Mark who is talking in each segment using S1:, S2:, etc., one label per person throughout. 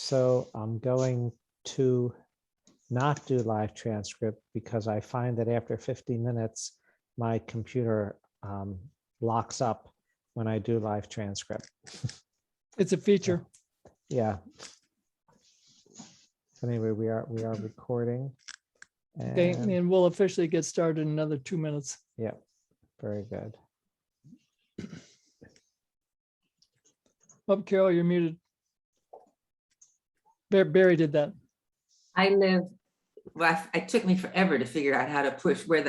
S1: So I'm going to not do live transcript because I find that after 50 minutes, my computer locks up when I do live transcript.
S2: It's a feature.
S1: Yeah. So anyway, we are recording.
S2: Okay,
S1: And
S2: and we'll officially get started in another 2 minutes.
S1: yeah, very good.
S2: Oh, Carol, you're muted. Barry did that.
S3: Well, it took me forever to figure out how to push where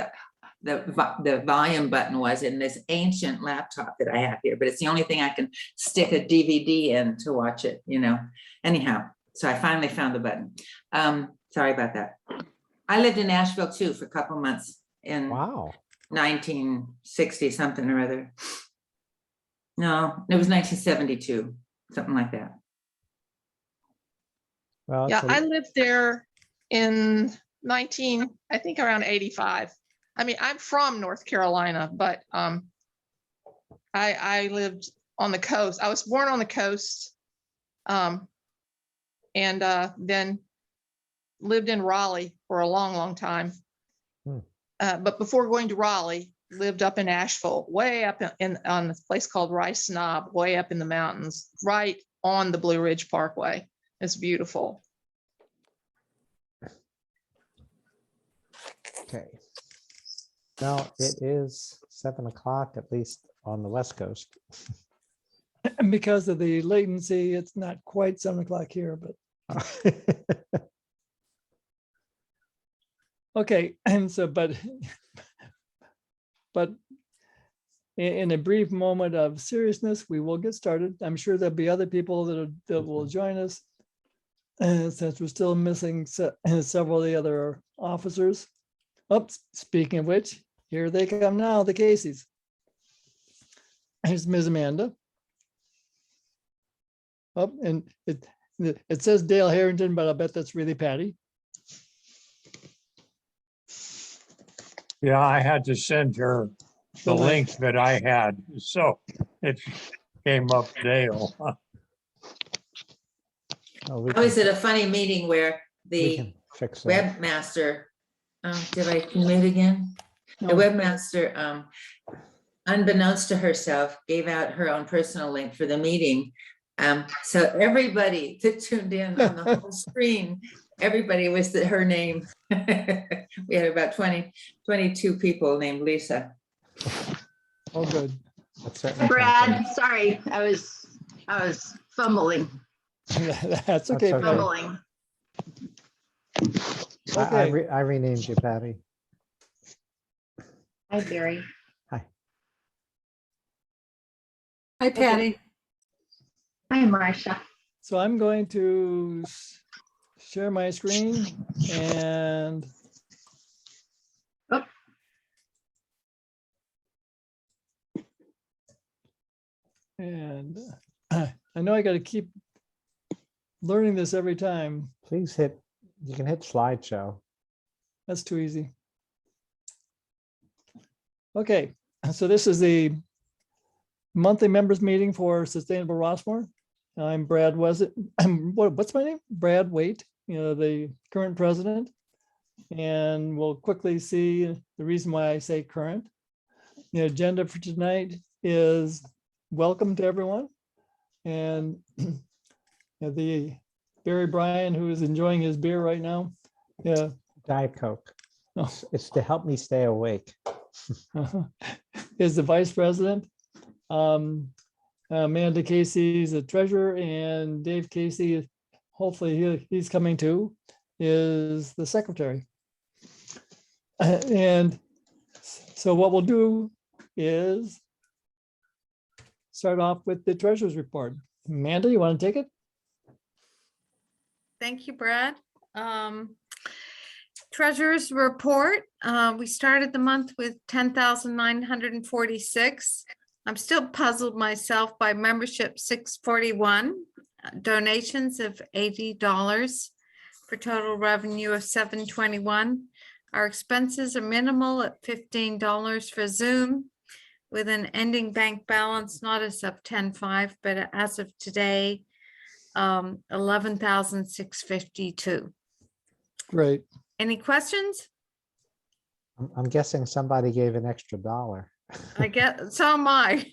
S3: the volume button was in this ancient laptop that I have here, but it's the only thing I can stick a DVD in to watch it, Anyhow, so I finally found the button. Sorry about that. I lived in Nashville too for a couple months in
S1: Wow.
S3: 1960 something or other. No, it was 1972, something like that.
S1: Well,
S4: Yeah, I lived there in I think around 85. I mean, I'm from North Carolina, but I lived on the coast. I was born on the coast, and then lived in Raleigh for a long, long time. But before going to Raleigh, lived up in Asheville, way up on a place called Rice Knob, way up in the mountains, right on the Blue Ridge Parkway. It's beautiful.
S1: okay. Now it is 7 o'clock, at least on the West Coast.
S2: And because of the latency, it's not quite 7 o'clock here, but okay. And so, but in a brief moment of seriousness, we will get started. I'm sure there'll be other people that will join us. Since we're still missing several of the other officers. Oops, speaking of which, here they come now, the Caseys. Here's Ms. Amanda. Oh, and it says Dale Harrington, but I bet that's really Patty.
S5: Yeah, I had to send her the link that I had, so it came up Dale.
S1: Oh,
S3: I was at a funny meeting where the
S1: fix that.
S3: webmaster, did I mute again? The
S2: No.
S3: webmaster, unbeknownst to herself, gave out her own personal link for the meeting. So everybody that tuned in on the whole screen, everybody was her name. We had about 22 people named Lisa.
S2: Oh, good.
S6: Brad, sorry, I was fumbling.
S2: That's okay.
S1: okay.
S6: Fumbling.
S2: Okay.
S1: I renamed you, Patty.
S6: Hi, Barry.
S1: Hi.
S3: Hi, Patty.
S6: Hi, Marcia.
S2: So I'm going to share my screen and
S6: Oh.
S2: And I know I got to keep learning this every time.
S1: Please you can hit slideshow.
S2: That's too easy. Okay, so this is the monthly members meeting for Sustainable Rossmoor. I'm Brad what's my name? Brad Waite, the current president. And we'll quickly see the reason why I say current. The agenda for tonight is welcome to everyone. And the Barry Bryan, who is enjoying his beer right now. Yeah.
S1: Diet Coke.
S2: Oh.
S1: It's to help me stay awake.
S2: Is the vice president. Amanda Casey is the treasurer, and Dave Casey, hopefully he's coming too, is the secretary. And so what we'll do is start off with the treasurer's report. Amanda, you want to take it?
S7: Thank you, Brad. Treasurer's report. We started the month with 10,946. I'm still puzzled myself by membership 641, donations of $80 for total revenue of 721. Our expenses are minimal at $15 for Zoom, with an ending bank balance not as of 10/5, but as of today $11,652.
S2: Great.
S7: Any questions?
S1: I'm guessing somebody gave an extra $1.
S7: I get, so am I.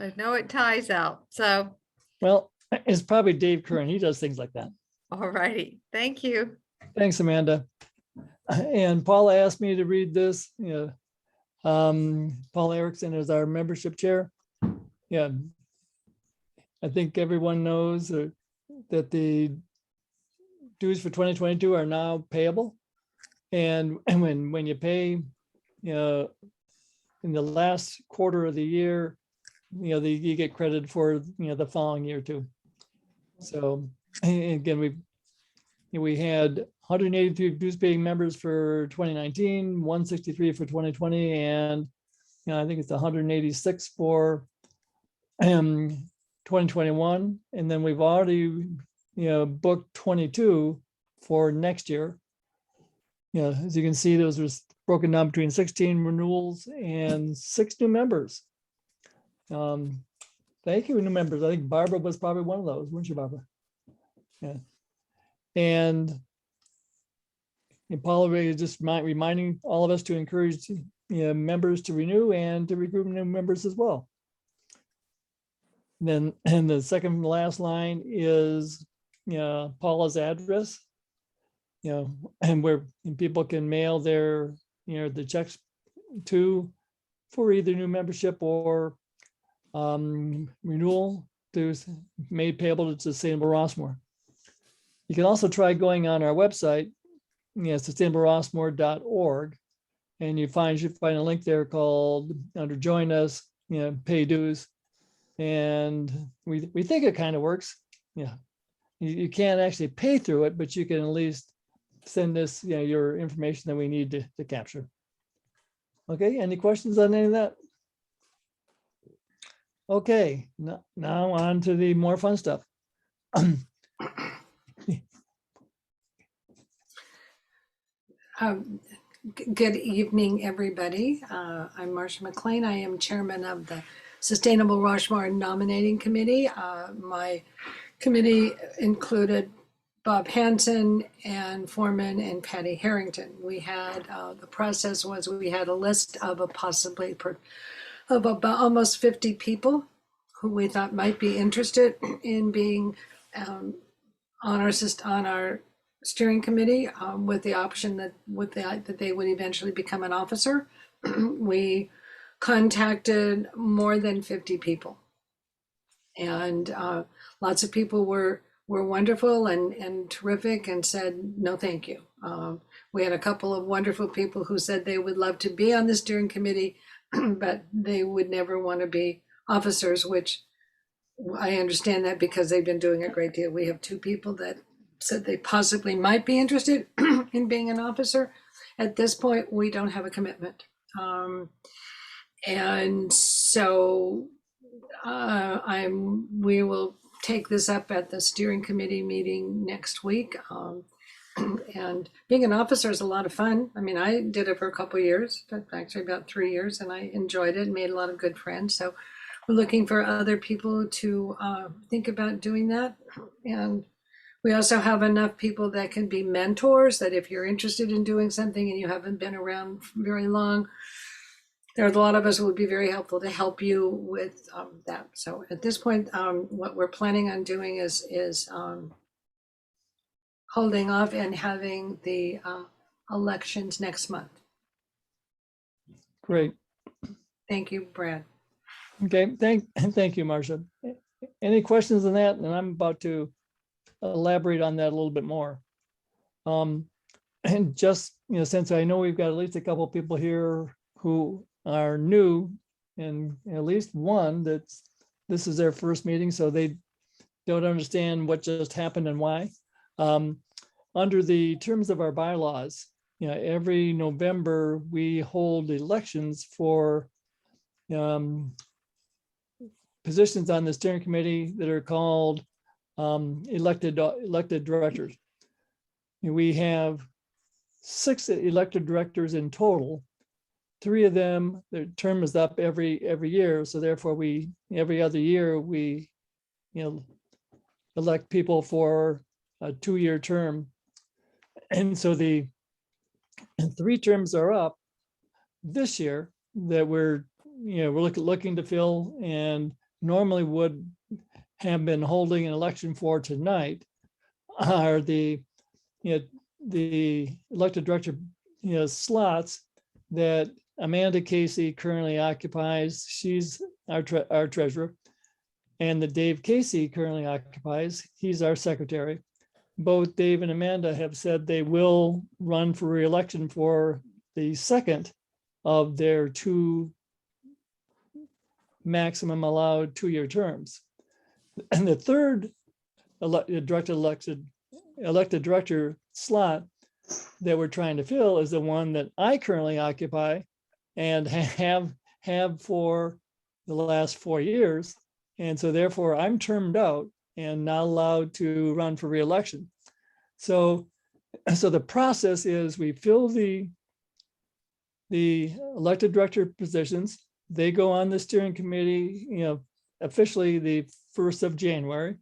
S7: I know it ties out, so,
S2: Well, it's probably Dave Curran. He does things like that.
S7: all righty, thank you.
S2: Thanks, Amanda. And Paula asked me to read this. Paul Erickson is our membership chair. Yeah. I think everyone knows that the dues for 2022 are now payable. And when you pay, in the last quarter of the year, you get credit for, the following year too. So again, we had 182 dues paying members for 2019, 163 for 2020, and I think it's 186 for 2021. And then we've already booked 22 for next year. As you can see, those were broken down between 16 renewals and 6 new members. Thank you, new members. I think Barbara was probably one of those, weren't you, Barbara? Yeah. And Paula is just reminding all of us to encourage members to renew and to recruit new members as well. And the second from the last line is Paula's address, and where people can mail their the checks to for either new membership or renewal dues made payable to Sustainable Rossmoor. You can also try going on our website, sustainablerossmoor.org, and you should find a link there called under Join Us, pay dues. And we think it kind of works. Yeah, you can't actually pay through it, but you can at least send us your information that we need to capture. Okay, any questions on any of that? Okay, now on to the more fun stuff.
S8: Good evening, everybody. I'm Marcia McLean. I am chairman of the Sustainable Rossmoor Nominating Committee. My committee included Bob Hansen and Foreman and Patty Harrington. We had, the process was we had a list of of about almost 50 people who we thought might be interested in being on our steering committee, with the option that they would eventually become an officer. We contacted more than 50 people, and lots of people were wonderful and terrific and said no thank you. We had a couple of wonderful people who said they would love to be on the steering committee, but they would never want to be officers, which I understand that because they've been doing a great deal. We have 2 people that said they possibly might be interested in being an officer. At this point, we don't have a commitment. And so we will take this up at the steering committee meeting next week. And being an officer is a lot of fun. I mean, I did it for a couple of years, actually about 3 years, and I enjoyed it and made a lot of good friends. So we're looking for other people to think about doing that. And we also have enough people that can be mentors, that if you're interested in doing something and you haven't been around very long, there are a lot of us who would be very helpful to help you with that. So at this point, what we're planning on doing is holding off and having the elections next month.
S2: Great.
S8: Thank you, Brad.
S2: Okay, thank you, Marcia. Any questions on that? And I'm about to elaborate on that a little bit more. And just, since I know we've got at least a couple of people here who are new, and at least one this is their first meeting, so they don't understand what just happened and why. Under the terms of our bylaws, every November we hold elections for positions on the steering committee that are called elected directors. We have 6 elected directors in total. 3 of them, their term is up every year, so therefore every other year we elect people for a 2-year term. And so the 3 terms are up this year that we're looking to fill, and normally would have been holding an election for tonight are the elected director slots that Amanda Casey currently occupies. She's our treasurer, and that Dave Casey currently occupies. He's our secretary. Both Dave and Amanda have said they will run for re-election for the second of their 2 maximum allowed 2-year terms. And the third elected director slot that we're trying to fill is the one that I currently occupy and have for the last 4 years. And so therefore I'm termed out and not allowed to run for re-election. So the process is we fill the elected director positions. They go on the steering committee, officially the 1st of January.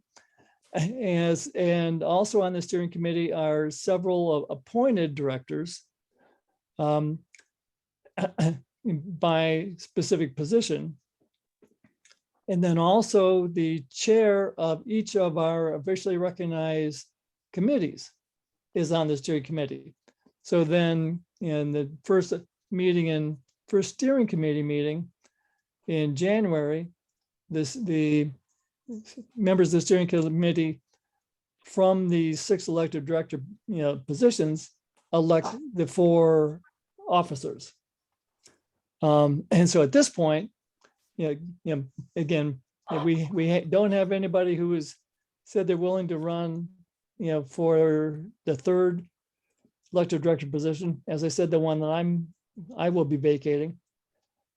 S2: And also on the steering committee are several appointed directors by specific position. And then also the chair of each of our officially recognized committees is on the steering committee. So then in the first steering committee meeting in January, the members of the steering committee from the 6 elected director positions elect the 4 officers. And so at this point, again, we don't have anybody who has said they're willing to run for the 3rd elected director position. As I said, the one that I will be vacating.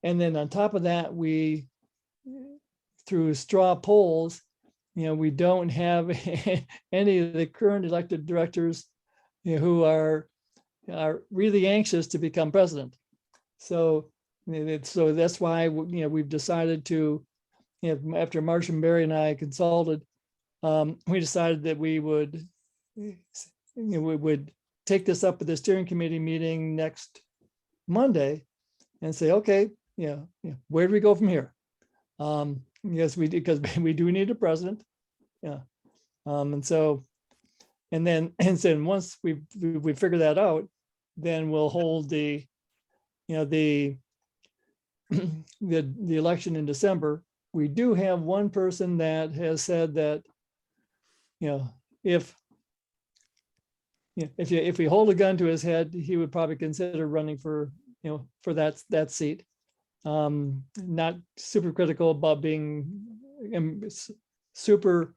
S2: And then on top of that, we, through straw polls, we don't have any of the current elected directors who are really anxious to become president. So that's why we've decided to, after Marcia and Barry and I consulted, we decided that we would take this up at the steering committee meeting next Monday and say, okay, where do we go from here? Yes, because we do need a president. Yeah. And then once we figure that out, then we'll hold the election in December. We do have one person that has said that, if we hold a gun to his head, he would probably consider running for that seat. Not super critical about being super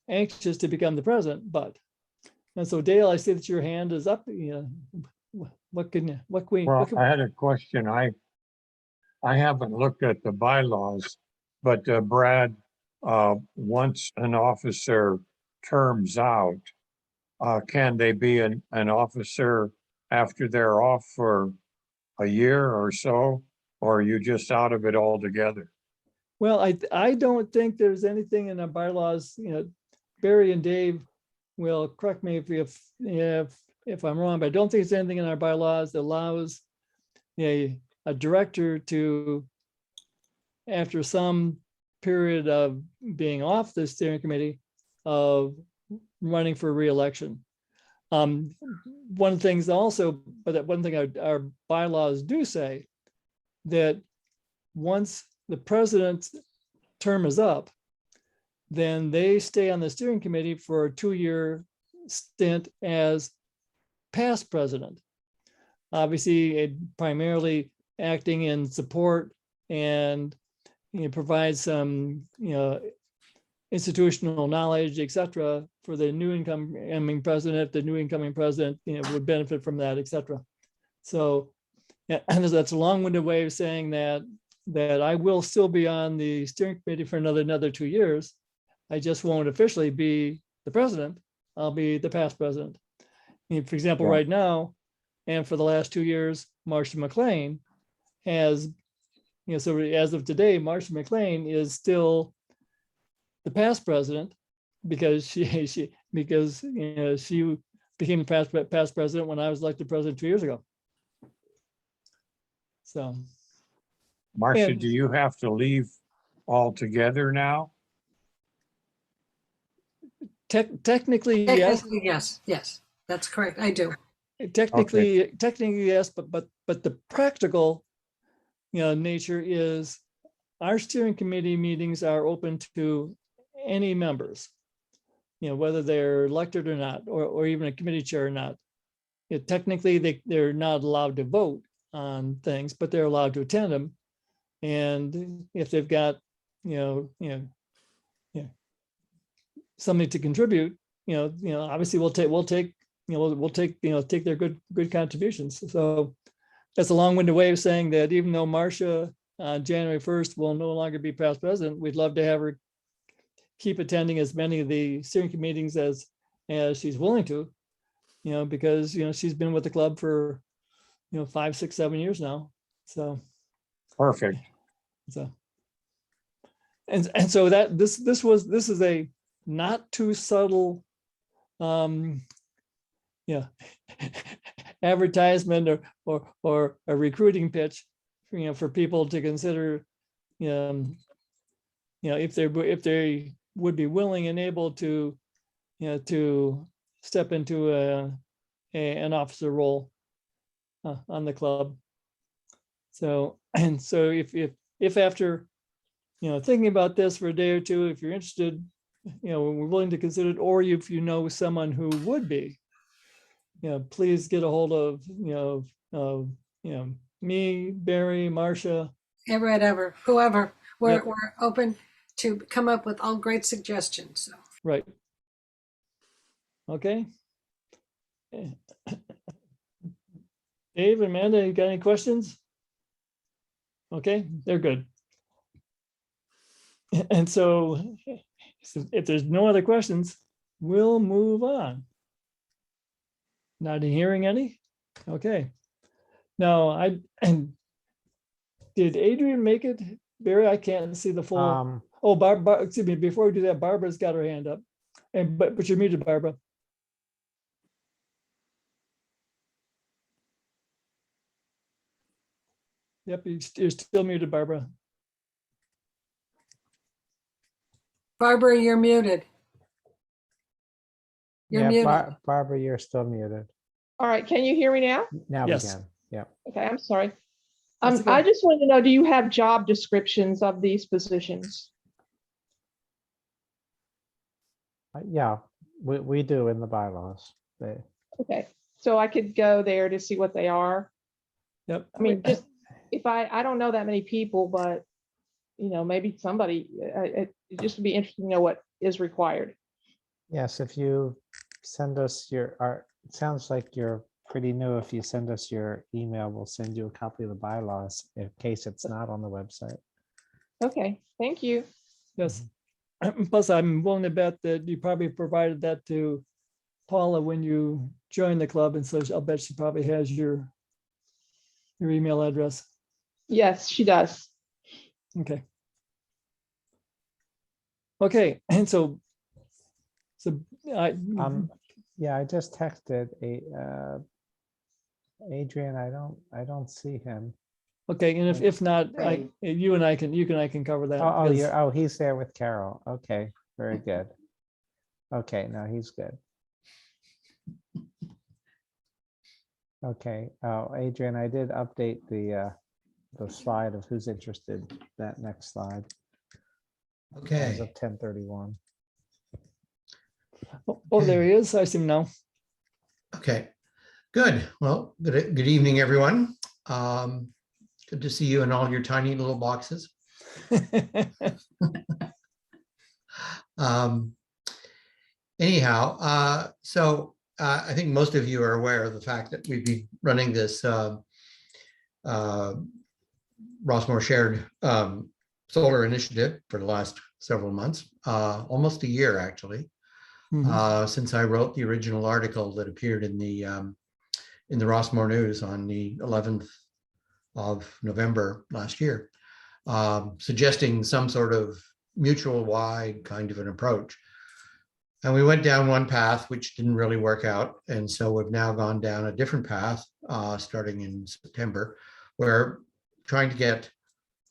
S2: anxious to become the president, and so Dale, I see that your hand is up. What can we?
S5: Well, I had a question. I haven't looked at the bylaws, but Brad, once an officer terms out, can they be an officer after they're off for a year or so, or are you just out of it altogether?
S2: Well, I don't think there's anything in our bylaws. Barry and Dave will correct me if I'm wrong, but I don't think there's anything in our bylaws that allows a director to, after some period of being off the steering committee, of running for re-election. One of the things also, but one thing our bylaws do say, that once the president's term is up, then they stay on the steering committee for a 2-year stint as past president. Obviously, primarily acting in support and provide some institutional knowledge, etc., for the new incoming president. If the new incoming president would benefit from that, etc. So, and that's a long-winded way of saying that I will still be on the steering committee for another 2 years. I just won't officially be the president. I'll be the past president. For example, right now, and for the last 2 years, Marcia McLean has, so as of today, Marcia McLean is still the past president, because because you know, she became past president when I was elected president 2 years ago. So,
S5: Marcia,
S2: And-
S5: do you have to leave altogether now?
S2: technically, yes.
S8: Technically, yes, that's correct. I do.
S2: Technically, yes, but the practical, nature is our steering committee meetings are open to any members, whether they're elected or not, or even a committee chair or not. Technically, they're not allowed to vote on things, but they're allowed to attend them. And if they've got, something to contribute, obviously we'll take their good contributions. So that's a long-winded way of saying that even though Marcia on January 1st will no longer be past president, we'd love to have her keep attending as many of the steering committee meetings as she's willing to, because, she's been with the club for, 5, 6, 7 years now. So.
S5: Perfect.
S2: So. And so that this is a not too subtle, advertisement or a recruiting pitch, for people to consider, if they would be willing and able to, to step into an officer role on the club. So if after, thinking about this for a day or two, if you're interested, we're willing to consider it, or if you know someone who would be, please get a hold of, me, Barry, Marcia.
S8: Whoever. We're
S2: Yep.
S8: we're open to come up with all great suggestions. So.
S2: Right. Okay. Dave, Amanda, you got any questions? Okay, they're good. And so if there's no other questions, we'll move on. Not hearing any? Okay. Now, did Adrian make it? Barry, I can't see the full. Oh, excuse me, before we do that, Barbara's got her hand up. But you're muted, Barbara. Yep, you're still muted, Barbara.
S8: Barbara, you're muted. You're muted.
S1: Barbara, you're still muted.
S9: All right, can you hear me now?
S1: Now we
S2: Yes.
S1: can. Yeah.
S9: Okay, I'm sorry.
S2: That's okay.
S9: I just wanted to know, do you have job descriptions of these positions?
S1: Yeah, we do in the bylaws.
S9: Okay, so I could go there to see what they are.
S2: Yep.
S9: I mean, just if I don't know that many people, but maybe somebody, it just would be interesting to know what is required.
S1: Yes, if you send us it sounds like you're pretty new. If you send us your email, we'll send you a copy of the bylaws in case it's not on the website.
S9: Okay, thank you.
S2: Yes. Plus, I'm willing to bet that you probably provided that to Paula when you joined the club, and so I'll bet she probably has your email address.
S9: Yes, she does.
S2: Okay. Okay, and so
S1: Yeah, I just texted Adrian. I don't see him.
S2: okay, and if not,
S6: Right.
S2: you and I can cover that.
S1: Oh,
S2: because-
S1: he's there with Carol. Okay, very good. Okay, no, he's good. Okay, Adrian, I did update the slide of who's interested, that next slide, as
S10: Okay,
S1: of 10:31.
S2: Oh, there he is. I see him now.
S10: okay, good. Well, good evening, everyone. Good to see you in all your tiny little boxes. Anyhow, so I think most of you are aware of the fact that we've been running this Rossmoor shared solar initiative for the last several months, almost a year actually, since I wrote the original article that appeared in the Rossmoor News on the 11th of November last year, suggesting some sort of mutual wide kind of an approach And we went down one path, which didn't really work out. And so we've now gone down a different path, starting in September, where trying to get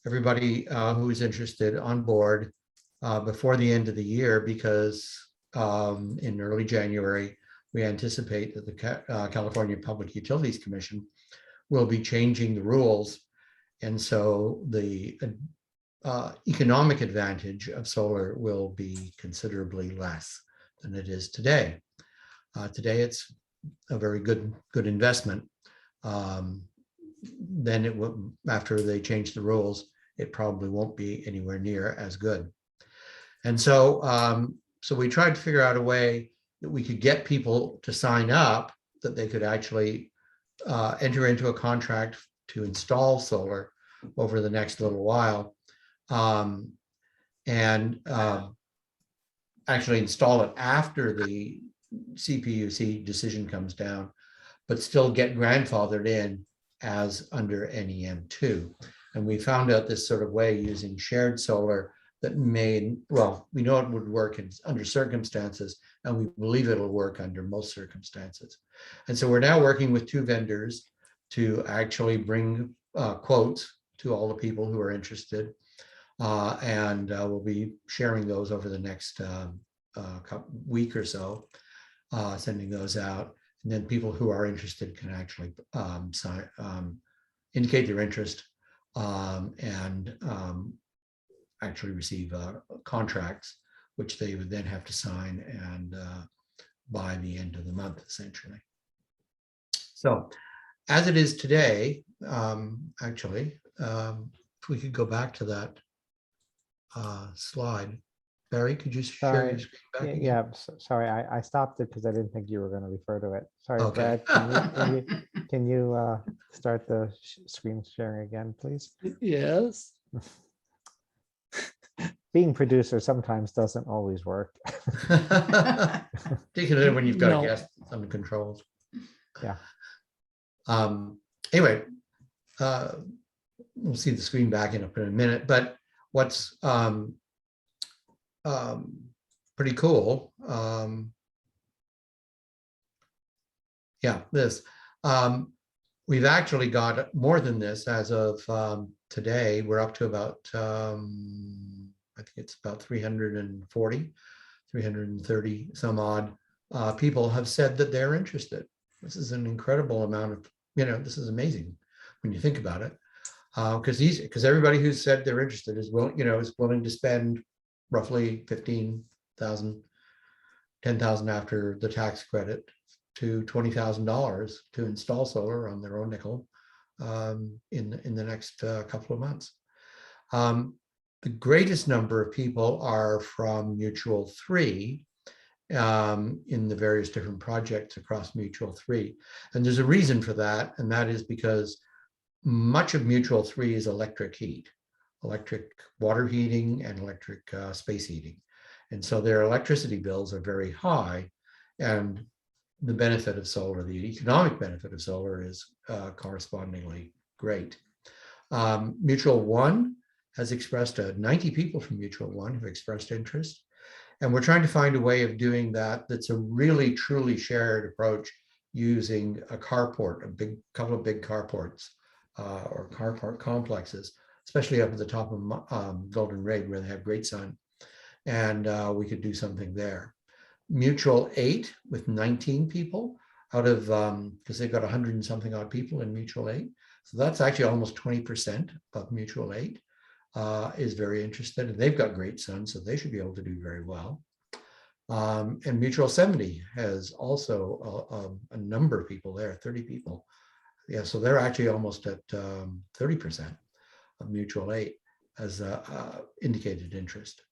S10: everybody who is interested on board before the end of the year, because in early January, we anticipate that the California Public Utilities Commission will be changing the rules. And so the economic advantage of solar will be considerably less than it is today. Today, it's a very good investment. Then it will, after they change the rules, it probably won't be anywhere near as good. And so, so we tried to figure out a way that we could get people to sign up, that they could actually enter into a contract to install solar over the next little while, and actually install it after the CPUC decision comes down, but still get grandfathered in as under NEM2. And we found out this sort of way using shared solar that made, well, we know it would work under circumstances, and we believe it'll work under most circumstances. And so we're now working with 2 vendors to actually bring quotes to all the people who are interested. And we'll be sharing those over the next week or so, sending those out. And then people who are interested can actually indicate their interest and actually receive contracts, which they would then have to sign and by the end of the month, essentially. So as it is today, actually, if we could go back to that slide. Barry, could you share your screen back again?
S1: Yeah, sorry, I stopped it because I didn't think you were going to refer to it. Sorry,
S10: Okay.
S1: Brad, can you start the screen sharing again, please?
S2: Yes.
S1: Being producer sometimes doesn't always work.
S10: Particularly when you've got
S2: No.
S10: a guest under controls.
S1: Yeah.
S10: Anyway, we'll see the screen backing up in a minute, but what's pretty cool, yeah, this. We've actually got more than this as of today. We're up to about, I think it's about 340, 330 some odd people have said that they're interested. This is an incredible amount of, this is amazing when you think about it. Because everybody who's said they're interested is willing, is willing to spend roughly 15,000, 10,000 after the tax credit to $20,000 to install solar on their own nickel in the next couple of months. The greatest number of people are from Mutual 3 in the various different projects across Mutual 3. And there's a reason for that, and that is because much of Mutual 3 is electric heat, electric water heating and electric space heating. And so their electricity bills are very high, and the benefit of solar, the economic benefit of solar is correspondingly great. Mutual 1 has expressed 90 people from Mutual 1 have expressed interest. And we're trying to find a way of doing that that's a really truly shared approach using a carport, a couple of big carports or carport complexes, especially up at the top of Golden Raid where they have great sun. And we could do something there. Mutual 8 with 19 people out of, because they've got 100 and something odd people in Mutual 8. So that's actually almost 20% of Mutual 8 is very interested, and they've got great sun, so they should be able to do very well. And Mutual 70 has also a number of people there, 30 people. Yeah, so they're actually almost at 30% of Mutual 8 has indicated interest.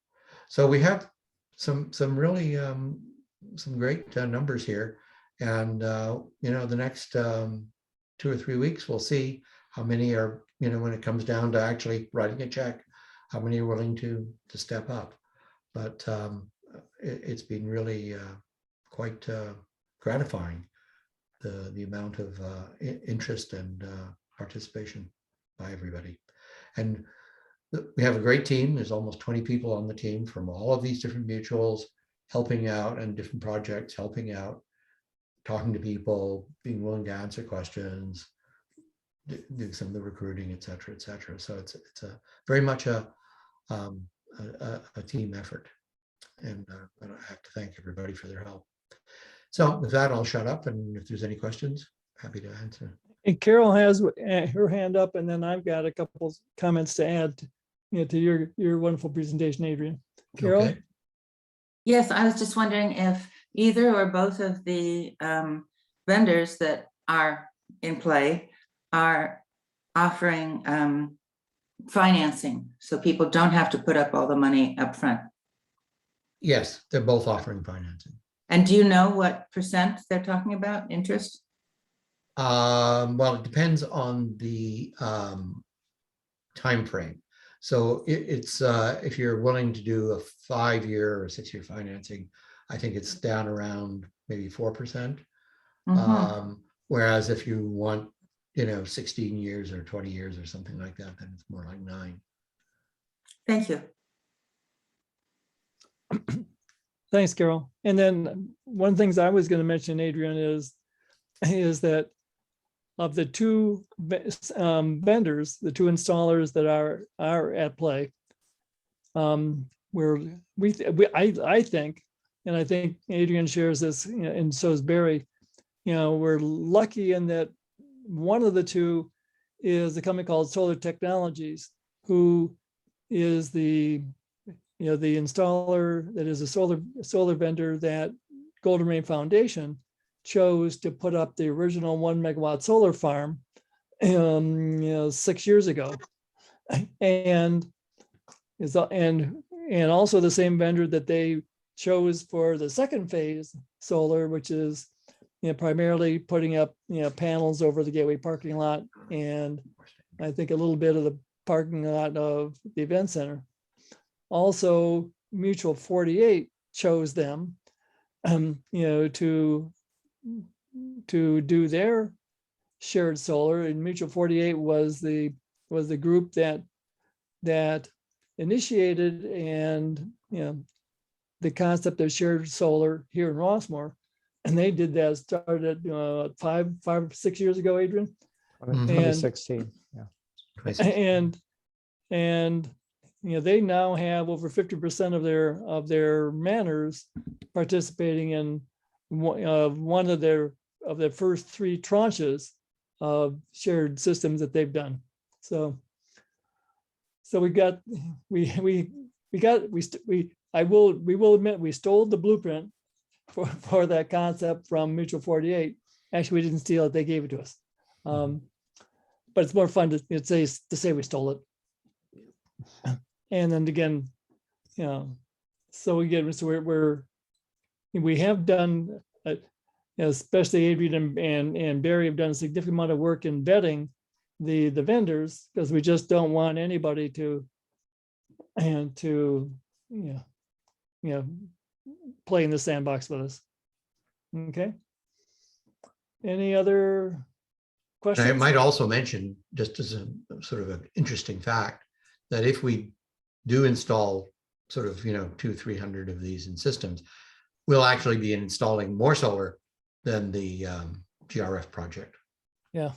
S10: So we have some really some great numbers here, and the next 2 or 3 weeks we'll see how many are, when it comes down to actually writing a check, how many are willing to step up. But it's been really quite gratifying, the amount of interest and participation by everybody. And we have a great team. There's almost 20 people on the team from all of these different mutuals, helping out and different projects, helping out, talking to people, being willing to answer questions, do some of the recruiting, et cetera, et cetera. So it's a very much a team effort. And I have to thank everybody for their help. So with that, I'll shut up. And if there's any questions, happy to answer.
S2: And Carol has her hand up, and then I've got a couple comments to add to your wonderful presentation, Adrian. Carol?
S10: Okay.
S3: Yes, I was just wondering if either or both of the vendors that are in play are offering financing, so people don't have to put up all the money up front.
S10: Yes, they're both offering financing.
S3: And do you know what percent they're talking about, interest?
S10: Well, it depends on the time frame. So it's if you're willing to do a 5-year or 6-year financing, I think it's down around maybe 4%. Whereas if you want, 16 years or 20 years or something like that, then it's more like 9.
S3: Thank you.
S2: Thanks, Carol. And then one of the things I was going to mention, Adrian, is that of the two vendors, the two installers that are at play, I think, and I think Adrian shares this, and so is Barry, we're lucky in that one of the two is a company called Solar Technologies, who is the installer that is a solar vendor that Golden Rain Foundation chose to put up the original 1 megawatt solar farm 6 years ago, and also the same vendor that they chose for the second phase solar, which is primarily putting up panels over the Gateway parking lot, and I think a little bit of the parking lot of the event center. Also, Mutual 48 chose them, to do their shared solar, and Mutual 48 was the group that initiated and the concept of shared solar here in Rossmoor, and they did that, started 5-6 years ago, Adrian.
S1: 2016. Yeah.
S2: And they now have over 50% of their manners participating in one of their first 3 tranches of shared systems that they've done. So we will admit we stole the blueprint for that concept from Mutual 48. Actually, we didn't steal it; they gave it to us. But it's more fun to say we stole it. And then again, so we have done, especially Adrian and Barry have done a significant amount of work in vetting the vendors, because we just don't want anybody to play in the sandbox with us. Okay. Any other questions?
S10: I might also mention, just as a sort of an interesting fact, that if we do install sort of 200-300 of these in systems, we'll actually be installing more solar than the GRF project.
S2: Yeah.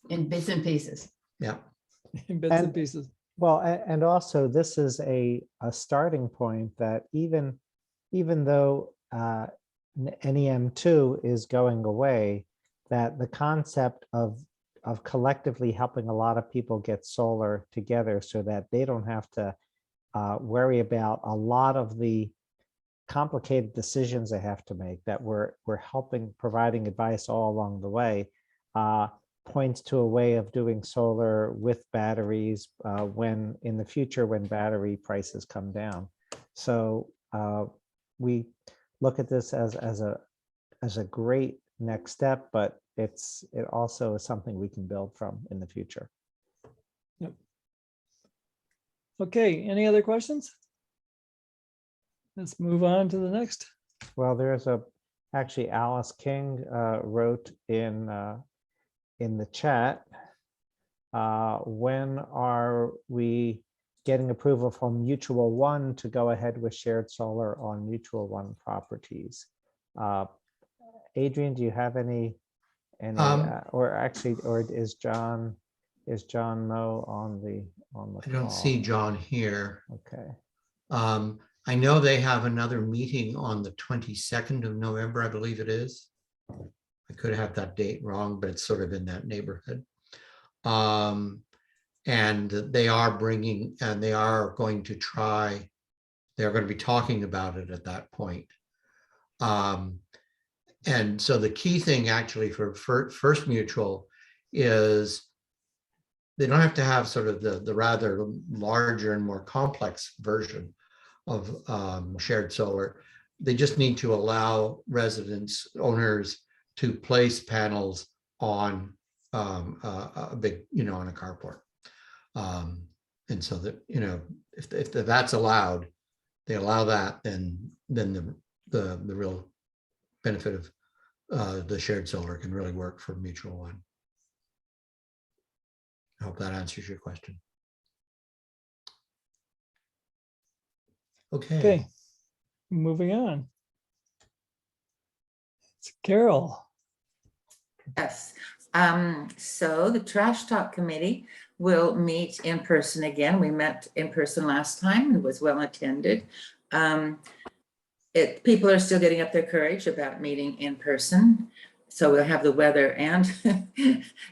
S6: In bits and pieces.
S10: Yeah.
S2: In bits and pieces.
S1: Well, and also this is a starting point that even though NEM2 is going away, that the concept of collectively helping a lot of people get solar together so that they don't have to worry about a lot of the complicated decisions they have to make, that we're providing advice all along the way, points to a way of doing solar with batteries when in the future, when battery prices come down. So we look at this as a great next step, but it also is something we can build from in the future.
S2: Yep. Okay, any other questions? Let's move on to the next.
S1: Well, there's actually Alice King wrote in the chat, when are we getting approval from Mutual One to go ahead with shared solar on Mutual One properties. Adrian, do you have any, or actually, or is John Moe on the
S10: I don't see
S1: call?
S10: John here.
S1: Okay.
S10: I know they have another meeting on the 22nd of November, I believe it is. I could have that date wrong, but it's sort of in that neighborhood. And they are bringing, and they are going to try, they're going to be talking about it at that point. And so the key thing actually for First Mutual is they don't have to have sort of the rather larger and more complex version of shared solar. They just need to allow residents, owners to place panels on a big, on a carport. And so that, if that's allowed, they allow that, then the real benefit of the shared solar can really work for Mutual One. I hope that answers your question.
S2: Okay, moving on. It's Carol.
S3: Yes. So the Trash Talk Committee will meet in person again. We met in person last time. It was well attended. People are still getting up their courage about meeting in person. So we'll have the weather and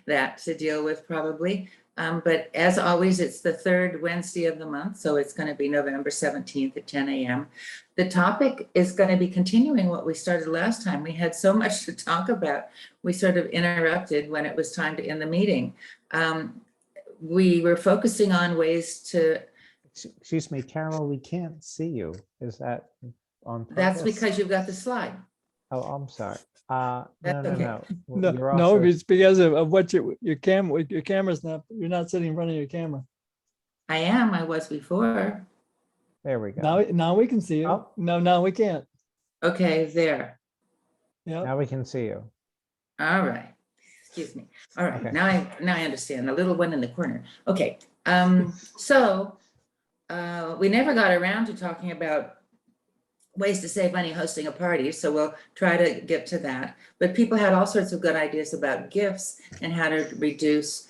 S3: that to deal with probably. But as always, it's the third Wednesday of the month. So it's going to be November 17th at 10 a.m. The topic is going to be continuing what we started last time. We had so much to talk about. We sort of interrupted when it was time to end the meeting. We were focusing on ways to.
S1: Excuse me, Carol, we can't see you. Is that on purpose?
S3: That's because you've got the slide.
S1: Oh, I'm sorry.
S3: That's okay.
S1: No. You're
S2: No,
S1: also-
S2: it's because of what your camera's not, you're not sitting in front of your camera.
S3: I am. I was before.
S1: There we go.
S2: Now we can see you.
S1: Oh.
S2: No, now we can't.
S3: Okay, there.
S2: Yeah.
S1: Now we can see you.
S3: All right. Excuse me. All right.
S1: Okay.
S3: Now I understand. The little one in the corner. Okay. So we never got around to talking about ways to save money hosting a party. So we'll try to get to that. But people had all sorts of good ideas about gifts and how to reduce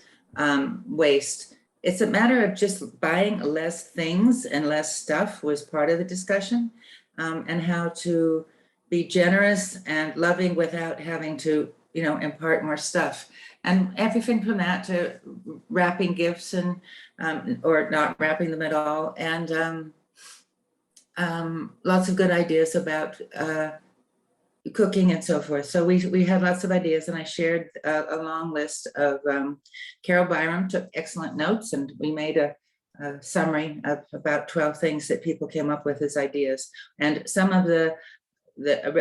S3: waste. It's a matter of just buying less things and less stuff was part of the discussion, and how to be generous and loving without having to, impart more stuff. And everything from that to wrapping gifts and or not wrapping them at all. And lots of good ideas about cooking and so forth. So we had lots of ideas, and I shared a long list of Carol Byram took excellent notes, and we made a summary of about 12 things that people came up with as ideas. And some of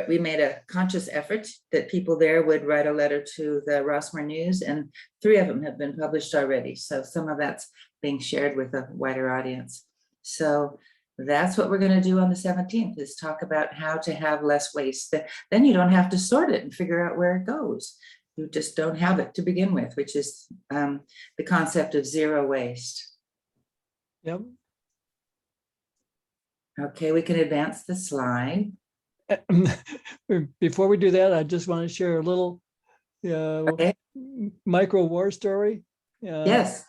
S3: we made a conscious effort that people there would write a letter to the Rossmoor News, and 3 of them have been published already. So some of that's being shared with a wider audience. So that's what we're going to do on the 17th, is talk about how to have less waste. Then you don't have to sort it and figure out where it goes. You just don't have it to begin with, which is the concept of zero waste.
S2: Yep.
S3: Okay, we can advance the slide.
S2: Before we do that, I just want to share a little
S3: Okay.
S2: micro war story.
S3: Yes.
S2: A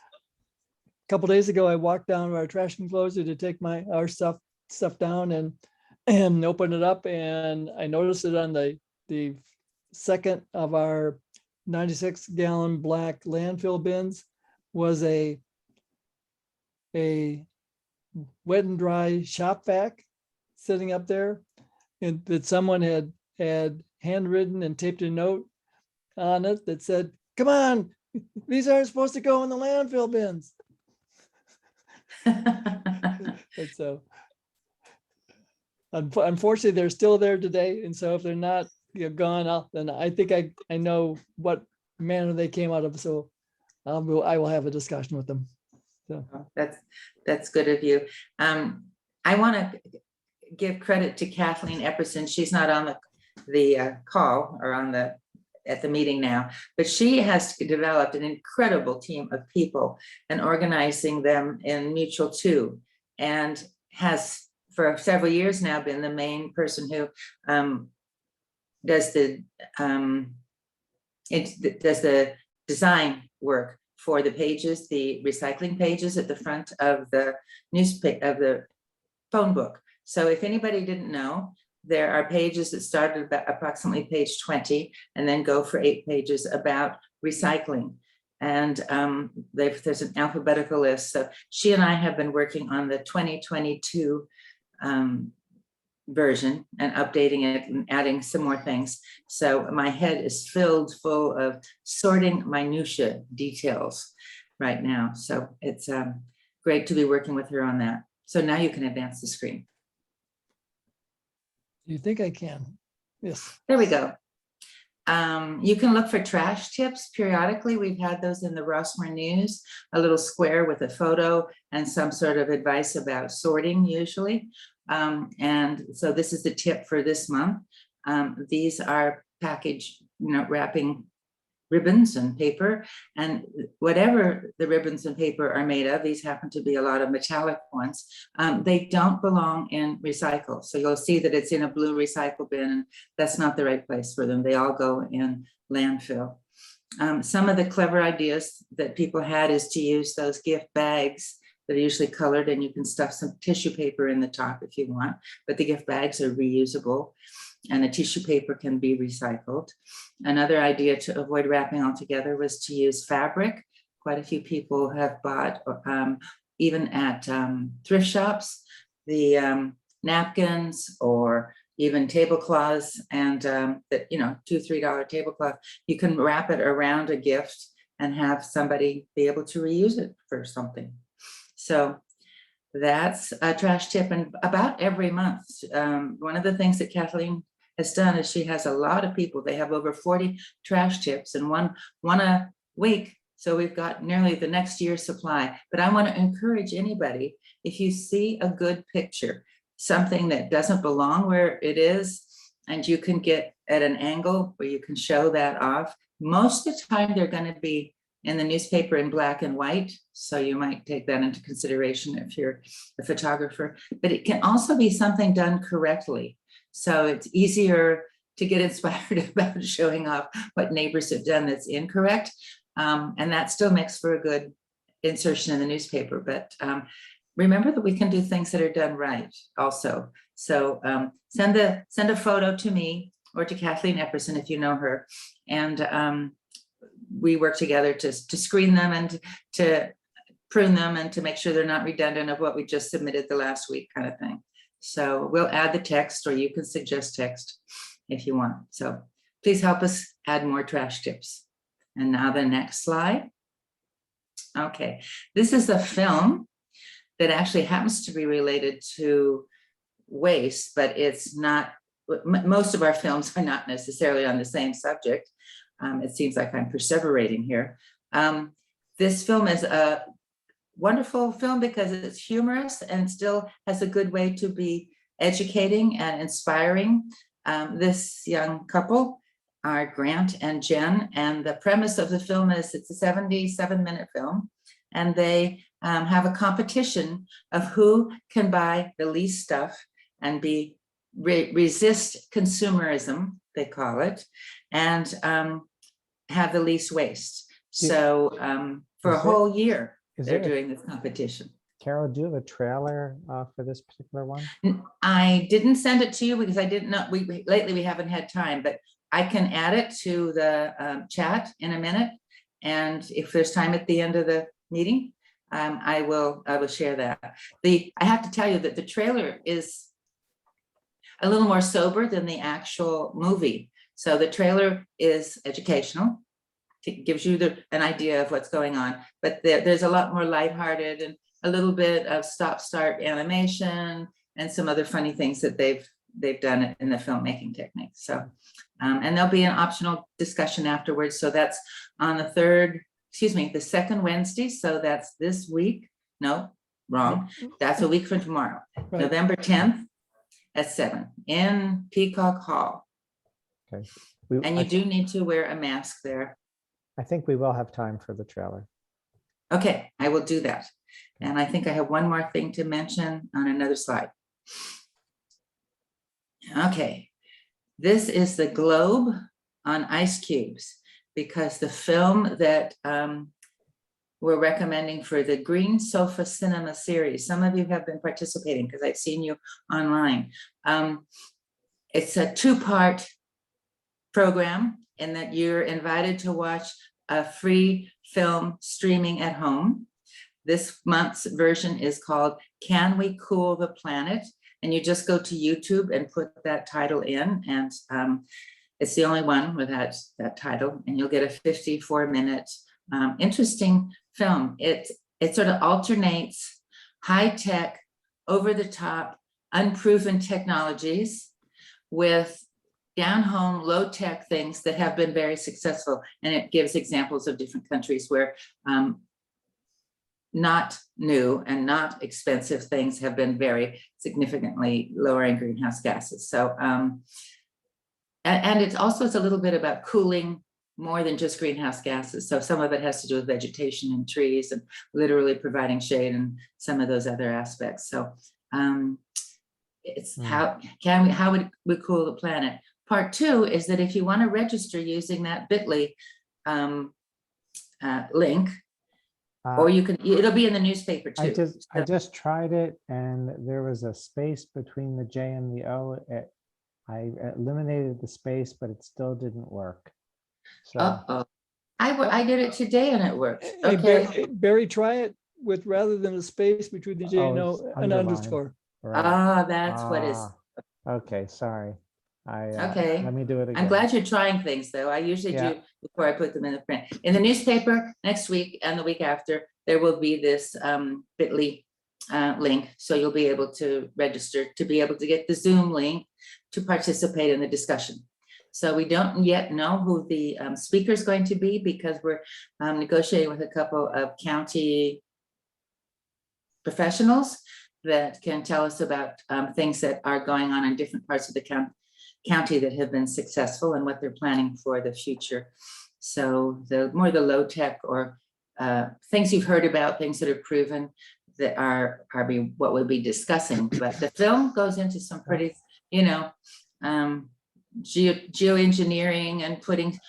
S2: couple days ago, I walked down to our trash enclosure to take our stuff down and open it up, and I noticed it on the second of our 96-gallon black landfill bins was a wet and dry shop vac sitting up there, and that someone had handwritten and taped a note on it that said, "Come on, these aren't supposed to go in the landfill bins." And so unfortunately, they're still there today. And so if they're not gone, then I think I know what manner they came out of. So I will have a discussion with them. So
S3: That's good of you. I want to give credit to Kathleen Epperson. She's not on the call or on the at the meeting now, but she has developed an incredible team of people and organizing them in Mutual Two, and has for several years now been the main person who does the design work for the pages, the recycling pages at the front of the newspaper, of the phone book. So if anybody didn't know, there are pages that start at about approximately page 20 and then go for 8 pages about recycling. And there's an alphabetical list. So she and I have been working on the 2022 version and updating it and adding some more things. So my head is filled full of sorting minutia details right now. So it's great to be working with her on that. So now you can advance the screen.
S2: Do you think I can? Yes.
S3: There we go. You can look for trash tips periodically. We've had those in the Rossmoor News, a little square with a photo and some sort of advice about sorting usually. And so this is the tip for this month. These are package, wrapping ribbons and paper, and whatever the ribbons and paper are made of, these happen to be a lot of metallic ones, they don't belong in recycle. So you'll see that it's in a blue recycle bin, and that's not the right place for them. They all go in landfill. Some of the clever ideas that people had is to use those gift bags that are usually colored, and you can stuff some tissue paper in the top if you want, but the gift bags are reusable and the tissue paper can be recycled. Another idea to avoid wrapping altogether was to use fabric. Quite a few people have bought, even at thrift shops, the napkins or even tablecloths, and that, $2 or $3 tablecloth, you can wrap it around a gift and have somebody be able to reuse it for something. So that's a trash tip. And about every month, one of the things that Kathleen has done is she has a lot of people. They have over 40 trash tips and one a week. So we've got nearly the next year's supply. But I want to encourage anybody, if you see a good picture, something that doesn't belong where it is, and you can get at an angle where you can show that off, most of the time they're going to be in the newspaper in black and white. So you might take that into consideration if you're a photographer, but it can also be something done correctly. So it's easier to get inspired about showing off what neighbors have done that's incorrect. And that still makes for a good insertion in the newspaper. But remember that we can do things that are done right also. So send a photo to me or to Kathleen Epperson if you know her. And we work together to screen them and to prune them and to make sure they're not redundant of what we just submitted the last week, kind of thing. So we'll add the text, or you can suggest text if you want. So please help us add more trash tips. And now the next slide. Okay, this is a film that actually happens to be related to waste, but it's not, most of our films are not necessarily on the same subject. It seems like I'm perseverating here. This film is a wonderful film because it's humorous and still has a good way to be educating and inspiring. This young couple are Grant and Jen, and the premise of the film is it's a 77-minute film, and they have a competition of who can buy the least stuff and resist consumerism, they call it, and have the least waste. So for a whole year, they're doing this competition.
S1: Carol, do you have a trailer for this particular one?
S3: I didn't send it to you because I didn't know, lately we haven't had time, but I can add it to the chat in a minute. And if there's time at the end of the meeting, I will share that. I have to tell you that the trailer is a little more sober than the actual movie. So the trailer is educational. It gives you an idea of what's going on, but there's a lot more lighthearted and a little bit of stop-start animation and some other funny things that they've done in the filmmaking technique. So, and there'll be an optional discussion afterwards. So that's on the second Wednesday. So that's this week. No, wrong. That's a week from tomorrow,
S2: Right.
S3: November 10th at 7 in Peacock Hall.
S1: Okay.
S3: And you do need to wear a mask there.
S1: I think we will have time for the trailer.
S3: Okay, I will do that. And I think I have one more thing to mention on another slide. Okay, this is the globe on ice cubes, because the film that we're recommending for the Green Sofa Cinema series, some of you have been participating because I've seen you online. It's a two-part program in that you're invited to watch a free film streaming at home. This month's version is called Can We Cool the Planet? And you just go to YouTube and put that title in, and it's the only one with that title, and you'll get a 54-minute interesting film. It sort of alternates high-tech, over-the-top, unproven technologies with down-home, low-tech things that have been very successful. And it gives examples of different countries where not new and not expensive things have been very significantly lowering greenhouse gases. So, and it's also, it's a little bit about cooling more than just greenhouse gases. So some of it has to do with vegetation and trees and literally providing shade and some of those other aspects. So it's how would we cool the planet? Part two is that if you want to register using that bit.ly link, or you can, it'll be in the newspaper too.
S1: I just tried it, and there was a space between the J and the O. I eliminated the space, but it still didn't work. So
S3: Uh-oh. I did it today and it worked.
S2: Hey,
S3: Okay.
S2: Barry, try it with, rather than a space between the J and
S1: it's
S2: O, an
S1: underlined.
S2: underscore.
S1: Right.
S3: Ah, that's what is.
S1: Okay, sorry.
S3: Okay.
S1: Let me do it again.
S3: I'm glad you're trying things, though. I usually do before I put them in the print. In the newspaper next week and the week after, there will be this bit.ly link. So you'll be able to register to be able to get the Zoom link to participate in the discussion. So we don't yet know who the speaker is going to be, because we're negotiating with a couple of county professionals that can tell us about things that are going on in different parts of the county that have been successful and what they're planning for the future. So the more the low tech or things you've heard about, things that are proven, that are what we'll be discussing. But the film goes into some pretty, you know, geoengineering and putting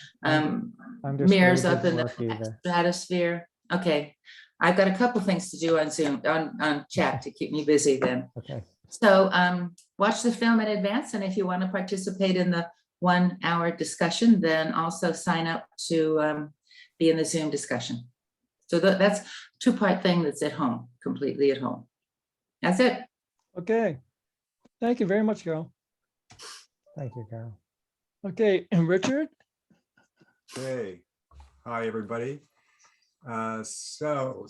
S3: mirrors up in the stratosphere. Okay, I've got a couple things to do on Zoom, on chat to keep me busy then.
S1: Okay.
S3: So watch the film in advance, and if you want to participate in the 1 hour discussion, then also sign up to be in the Zoom discussion. So that's a two-part thing that's at home, completely at home. That's it.
S2: Okay. Thank you very much, Carol.
S1: Thank you, Carol.
S2: Okay, and Richard?
S11: Okay. Hi, everybody. So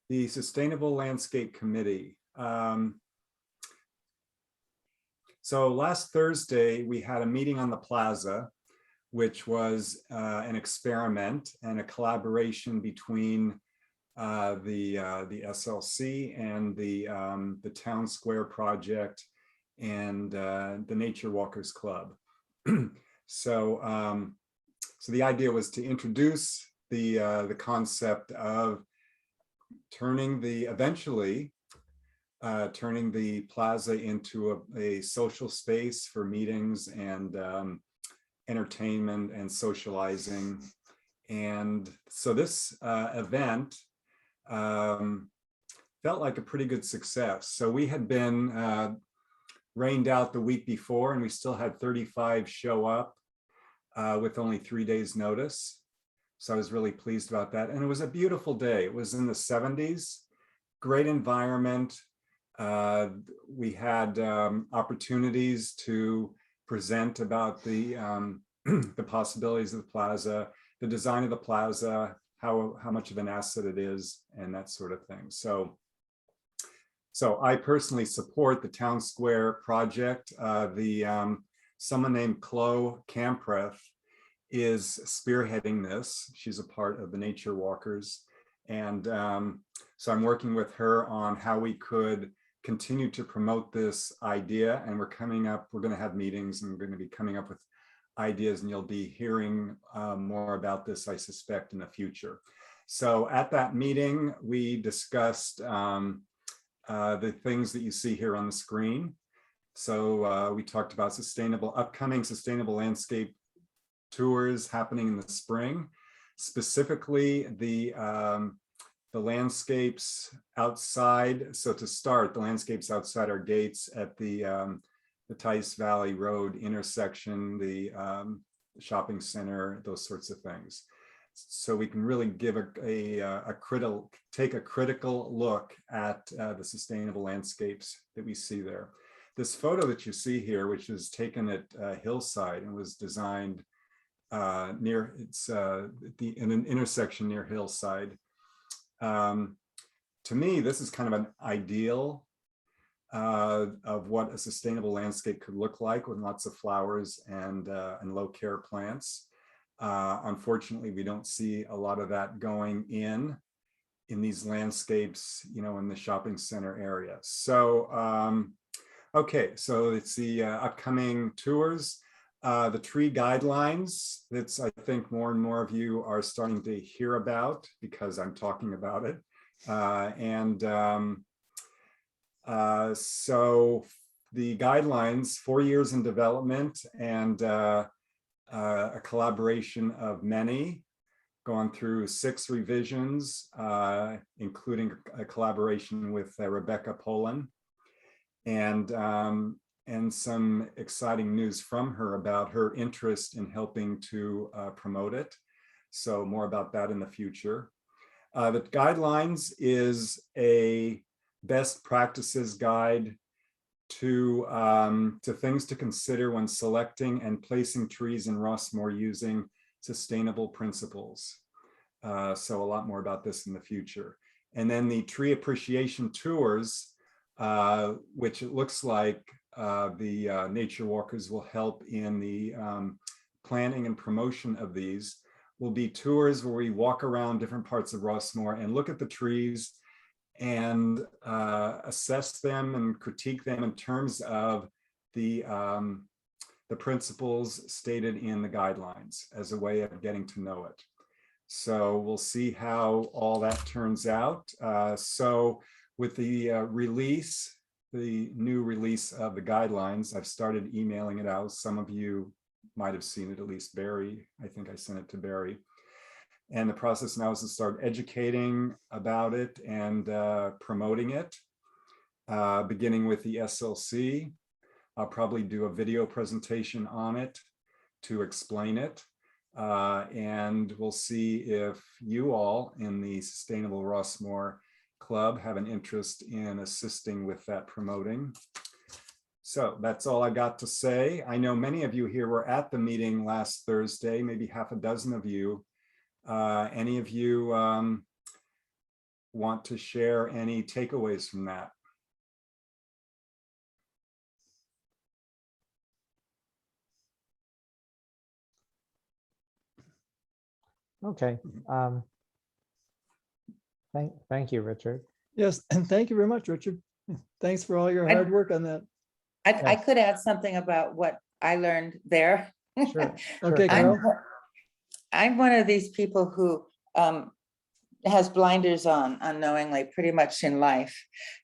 S11: the Sustainable Landscape Committee. So last Thursday, we had a meeting on the plaza, which was an experiment and a collaboration between the SLC and the Town Square Project and the Nature Walkers Club. So the idea was to introduce the concept of eventually turning the plaza into a social space for meetings and entertainment and socializing. And so this event felt like a pretty good success. So we had been rained out the week before, and we still had 35 show up with only 3 days notice. So I was really pleased about that. And it was a beautiful day. It was in the 70s, great environment. We had opportunities to present about the possibilities of the plaza, the design of the plaza, how much of an asset it is, and that sort of thing. So I personally support the Town Square project. Someone named Chloe Campreth is spearheading this. She's a part of the Nature Walkers. And so I'm working with her on how we could continue to promote this idea. And we're going to have meetings, and we're going to be coming up with ideas, and you'll be hearing more about this, I suspect, in the future. So at that meeting, we discussed the things that you see here on the screen. So we talked about upcoming sustainable landscape tours happening in the spring, specifically the landscapes outside. So to start, the landscapes outside our gates at the Tice Valley Road intersection, the shopping center, those sorts of things. So we can really give take a critical look at the sustainable landscapes that we see there. This photo that you see here, which is taken at Hillside and was designed in an intersection near Hillside. To me, this is kind of an ideal of what a sustainable landscape could look like, with lots of flowers and low care plants. Unfortunately, we don't see a lot of that going in these landscapes, in the shopping center area. So, okay, so it's the upcoming tours. The tree guidelines, that's, I think, more and more of you are starting to hear about because I'm talking about it. So the guidelines, 4 years in development, and a collaboration of many, gone through 6 revisions, including a collaboration with Rebecca Poland, and some exciting news from her about her interest in helping to promote it. So more about that in the future. The guidelines is a best practices guide to things to consider when selecting and placing trees in Rossmoor using sustainable principles. So a lot more about this in the future. And then the tree appreciation tours, which it looks like the nature walkers will help in the planning and promotion of these, will be tours where we walk around different parts of Rossmoor and look at the trees and assess them and critique them in terms of the principles stated in the guidelines as a way of getting to know it. So we'll see how all that turns out. So with the the new release of the guidelines, I've started emailing it out. Some of you might have seen it, at least Barry. I think I sent it to Barry. And the process now is to start educating about it and promoting it, beginning with the SLC. I'll probably do a video presentation on it to explain it. And we'll see if you all in the Sustainable Rossmoor Club have an interest in assisting with that promoting. So that's all I got to say. I know many of you here were at the meeting last Thursday, maybe half a dozen of you. Any of you want to share any takeaways from that?
S1: Okay. Thank you, Richard.
S2: Yes, and thank you very much, Richard. Thanks for all your hard work on that.
S3: I could add something about what I learned there.
S1: Sure.
S2: Okay,
S1: Carol.
S2: Carol.
S3: I'm one of these people who has blinders on unknowingly, pretty much in life.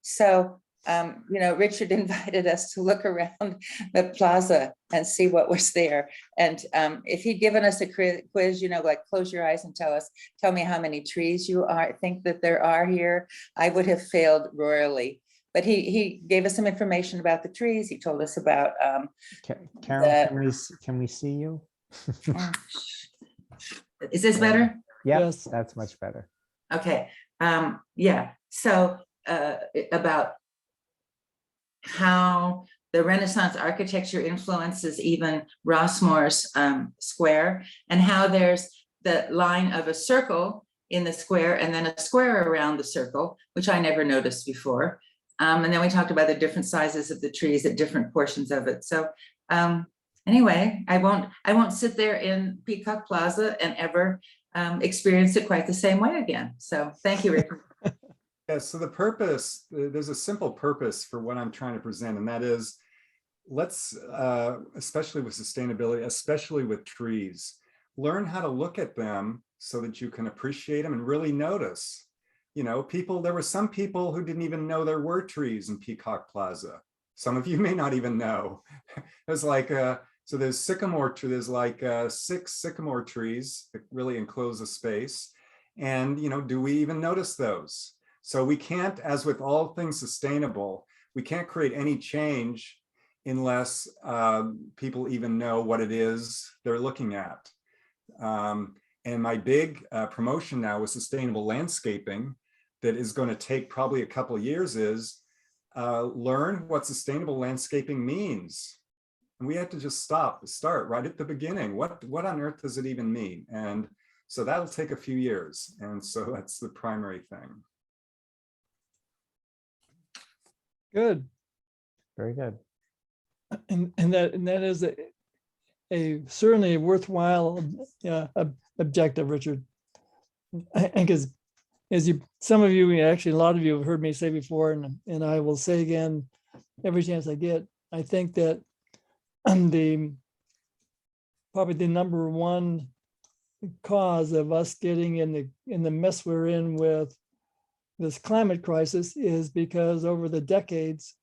S3: So, Richard invited us to look around the plaza and see what was there. And if he'd given us a quiz, like close your eyes and tell me how many trees you think that there are here, I would have failed royally. But he gave us some information about the trees. He told us about
S1: Carol, can we see you?
S3: Is this better?
S1: Yes, that's much better.
S3: Okay. Yeah. So about how the Renaissance architecture influences even Rossmoor's square, and how there's the line of a circle in the square and then a square around the circle, which I never noticed before. And then we talked about the different sizes of the trees at different portions of it. So anyway, I won't sit there in Peacock Plaza and ever experience it quite the same way again. So thank you, Rick.
S11: Yeah, so the purpose, there's a simple purpose for what I'm trying to present, and that is let's, especially with sustainability, especially with trees, learn how to look at them so that you can appreciate them and really notice. You know, people, there were some people who didn't even know there were trees in Peacock Plaza. Some of you may not even know. There's like, so there's sycamore tree, there's like 6 sycamore trees that really enclose a space. And, you know, do we even notice those? So we can't, as with all things sustainable, we can't create any change unless people even know what it is they're looking at. And my big promotion now with sustainable landscaping that is going to take probably a couple of years is learn what sustainable landscaping means. And we have to just start right at the beginning. What on earth does it even mean? And so that'll take a few years. And so that's the primary thing.
S2: Good.
S1: Very good.
S2: And that is a certainly a worthwhile objective, Richard. Because as some of you, actually a lot of you have heard me say before, and I will say again every chance I get, I think that probably the number one cause of us getting in the mess we're in with this climate crisis is because over the decades,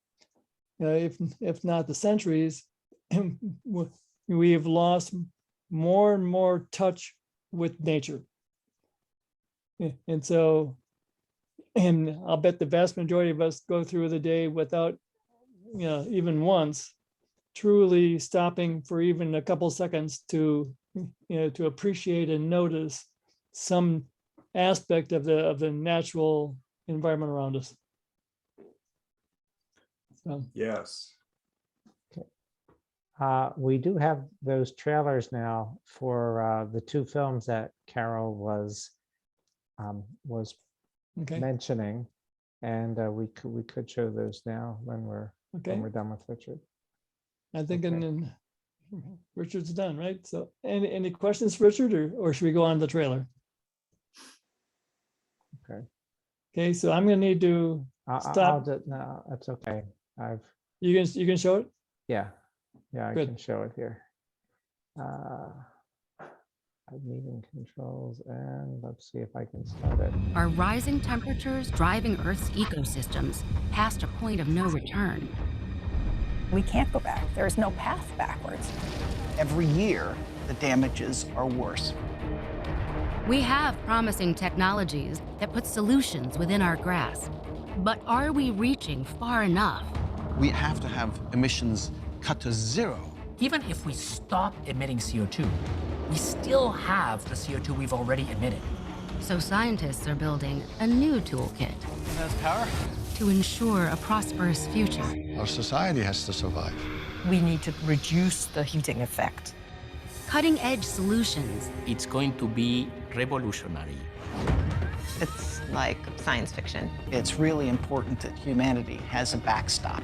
S2: if not the centuries, we have lost more and more touch with nature. And so, and I'll bet the vast majority of us go through the day without, even once, truly stopping for even a couple seconds to, to appreciate and notice some aspect of the natural environment around us. So,
S11: Yes.
S1: We do have those trailers now for the 2 films that Carol was
S2: okay,
S1: mentioning, and we could show those now when we're
S2: okay.
S1: done with Richard.
S2: I think,
S1: Okay.
S2: and then Richard's done, right? So any questions, Richard, or should we go on the trailer?
S1: Okay.
S2: Okay, so I'm gonna need to
S1: I'll
S2: stop.
S1: no, that's okay.
S2: You can show it?
S1: Yeah, I
S2: Good.
S1: can show it here. Meeting controls, and let's see if I can start it.
S12: Are rising temperatures driving Earth's ecosystems past a point of no return?
S13: We can't go back. There is no path backwards. Every year, the damages are worse.
S12: We have promising technologies that put solutions within our grasp. But are we reaching far enough?
S14: We have to have emissions cut to 0.
S15: Even if we stop emitting CO2, we still have the CO2 we've already emitted.
S12: So scientists are building a new toolkit.
S14: It has power
S12: to ensure a prosperous future.
S14: Our society has to survive.
S13: We need to reduce the heating effect.
S12: Cutting-edge solutions.
S15: It's going to be revolutionary.
S16: It's like science fiction.
S13: It's really important that humanity has a backstop.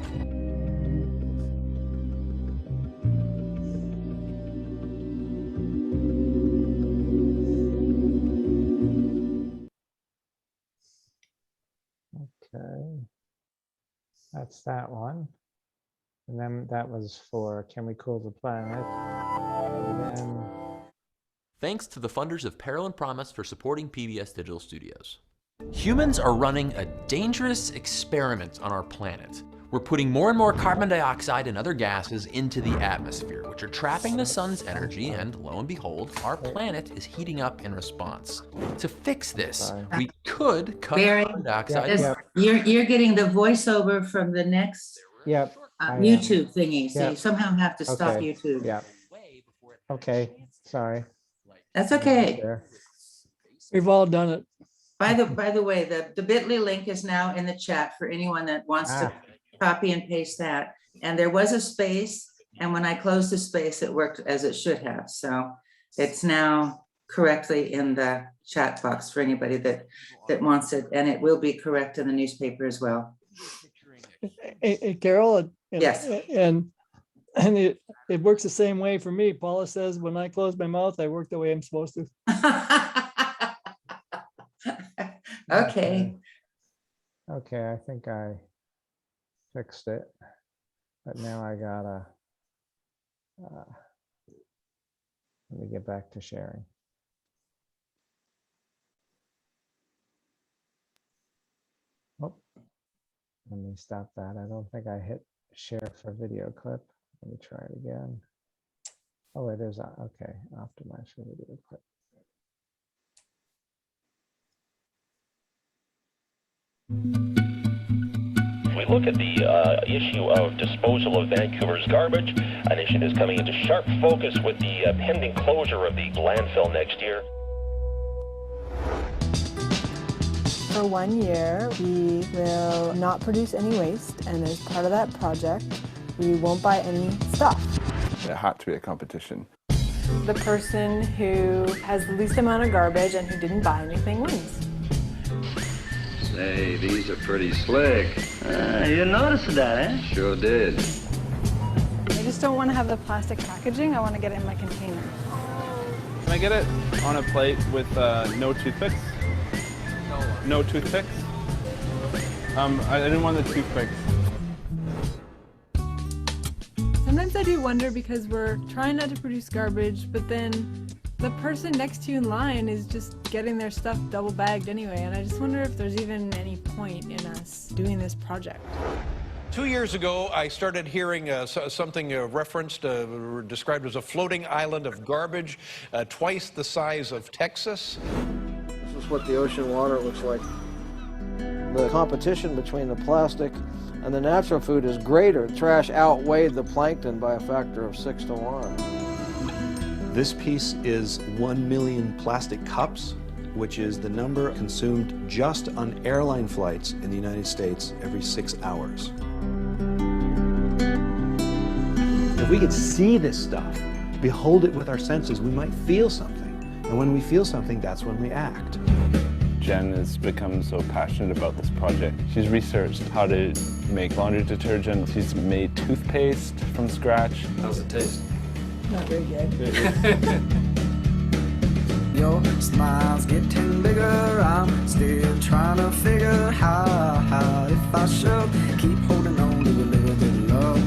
S1: Okay, that's that one. And then that was for Can We Cool the Planet? And then
S17: Thanks to the funders of Peril and Promise for supporting PBS Digital Studios. Humans are running a dangerous experiment on our planet. We're putting more and more carbon dioxide and other gases into the atmosphere, which are trapping the sun's energy, and lo and behold, our planet is heating up in response. To fix this, we could cut
S3: Barry,
S17: carbon dioxide.
S3: You're getting the voiceover from the next
S1: Yep. I am.
S3: YouTube thingy, so you
S1: Yep.
S3: somehow have to stop
S1: Okay,
S3: YouTube.
S1: Yeah. Okay, sorry.
S3: That's okay.
S1: There.
S2: We've all done it.
S3: By the way, the bit.ly link is now in the chat for anyone that wants to copy and paste that. And there was a space, and when I closed the space, it worked as it should have. So it's now correctly in the chat box for anybody that wants it, and it will be correct in the newspaper as well.
S2: Hey, Carol.
S3: Yes.
S2: And it works the same way for me. Paula says, when I close my mouth, I work the way I'm supposed to.
S3: Okay.
S1: Okay, I think I fixed it. But now I gotta, let me get back to sharing. Oh, let me stop that. I don't think I hit share for video clip. Let me try it again. Oh, wait, there's a, okay, optimize for video clip.
S18: We look at the issue of disposal of Vancouver's garbage. An issue that's coming into sharp focus with the pending closure of the landfill next year.
S19: For 1 year, we will not produce any waste, and as part of that project, we won't buy any stuff.
S20: It had to be a competition.
S19: The person who has the least amount of garbage and who didn't buy anything wins.
S21: Say, these are pretty slick.
S22: You noticed that, eh?
S21: Sure did.
S19: I just don't want to have the plastic packaging. I want to get it in my container.
S20: Can I get it on a plate with no toothpicks? No toothpicks? I didn't want the toothpicks.
S19: Sometimes I do wonder because we're trying not to produce garbage, but then the person next to you in line is just getting their stuff double bagged anyway, and I just wonder if there's even any point in us doing this project.
S23: 2 years ago, I started hearing something referenced, described as a floating island of garbage, twice the size of Texas.
S24: This is what the ocean water looks like. The competition between the plastic and the natural food is greater. Trash outweighed the plankton by a factor of 6 to 1.
S25: This piece is 1 million plastic cups, which is the number consumed just on airline flights in the United States every 6 hours. If we could see this stuff, behold it with our senses, we might feel something. And when we feel something, that's when we act.
S20: Jen has become so passionate about this project. She's researched how to make laundry detergent. She's made toothpaste from scratch.
S21: How's it taste?
S19: Not very good.
S26: Your smile's getting bigger. I'm still trying to figure how if I should keep holding on to a little bit of love.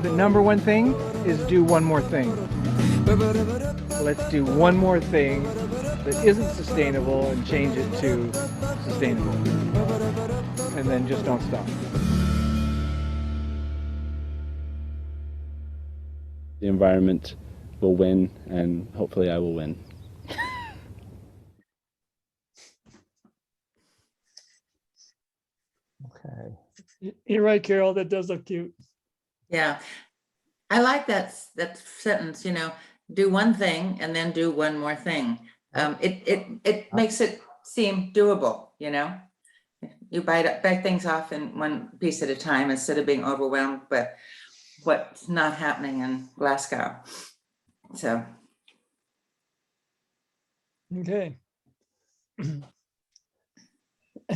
S27: The number one thing is do one more thing. Let's do one more thing that isn't sustainable and change it to sustainable. And then just don't stop.
S20: The environment will win, and hopefully I will win.
S1: Okay.
S2: You're right, Carol. That does look cute.
S3: Yeah, I like that sentence, you know, do one thing and then do one more thing. It makes it seem doable, you know. You bite things off in one piece at a time instead of being overwhelmed by what's not happening in Glasgow. So.
S2: Okay. And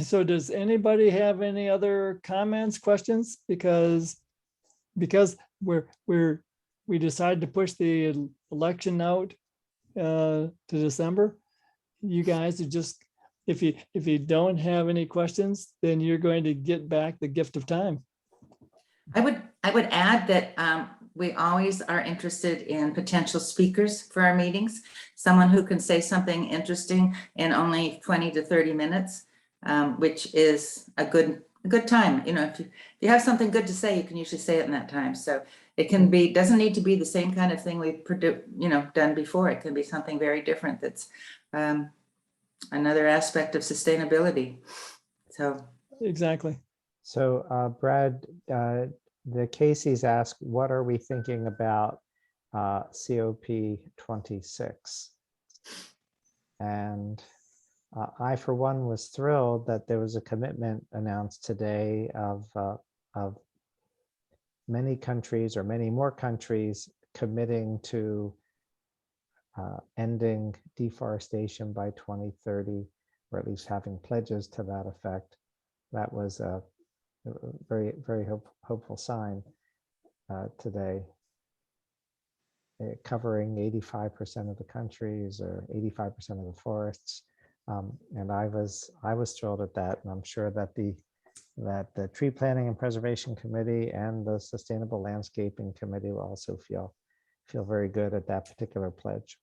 S2: so does anybody have any other comments, questions? Because we decided to push the election out to December. You guys are just, if you don't have any questions, then you're going to get back the gift of time.
S3: I would add that we always are interested in potential speakers for our meetings, someone who can say something interesting in only 20 to 30 minutes, which is a good time. You know, if you have something good to say, you can usually say it in that time. So it can be, doesn't need to be the same kind of thing we've done before. It can be something very different. That's another aspect of sustainability. So
S2: exactly.
S1: So Brad, the Casey's asked, what are we thinking about COP26? And I, for one, was thrilled that there was a commitment announced today of many countries, or many more countries, committing to ending deforestation by 2030, or at least having pledges to that effect. That was a very, very hopeful sign today, covering 85% of the countries or 85% of the forests. And I was thrilled at that, and I'm sure that the Tree Planting and Preservation Committee and the Sustainable Landscaping Committee will also feel very good at that particular pledge.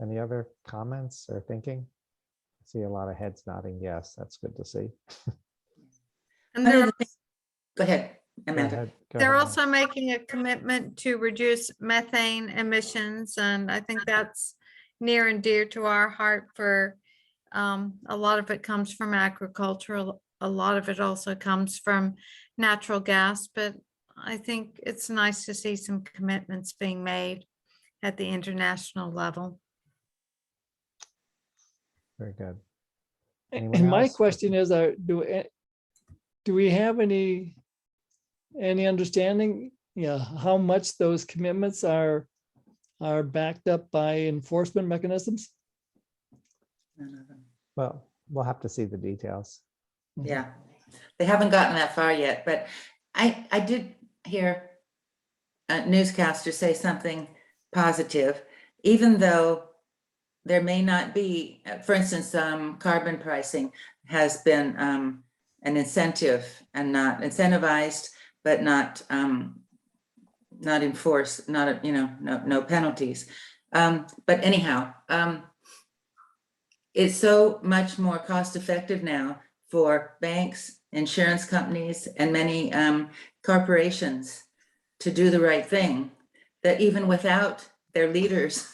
S1: Any other comments or thinking? I see a lot of heads nodding yes. That's good to see.
S4: And they're,
S3: Go ahead,
S1: Go
S3: Amanda.
S1: ahead, go
S4: they're
S1: ahead.
S4: also making a commitment to reduce methane emissions. And I think that's near and dear to our heart for a lot of it comes from agriculture. A lot of it also comes from natural gas, but I think it's nice to see some commitments being made at the international level.
S1: Very good.
S2: And my
S1: else?
S2: question is, do we have any understanding, how much those commitments are backed up by enforcement mechanisms?
S1: Well, we'll have to see the details.
S3: Yeah, they haven't gotten that far yet, but I did hear a newscaster say something positive, even though there may not be, for instance, carbon pricing has been an incentive and not incentivized, but not enforced, no penalties. But anyhow, it's so much more cost effective now for banks, insurance companies, and many corporations to do the right thing, that even without their leaders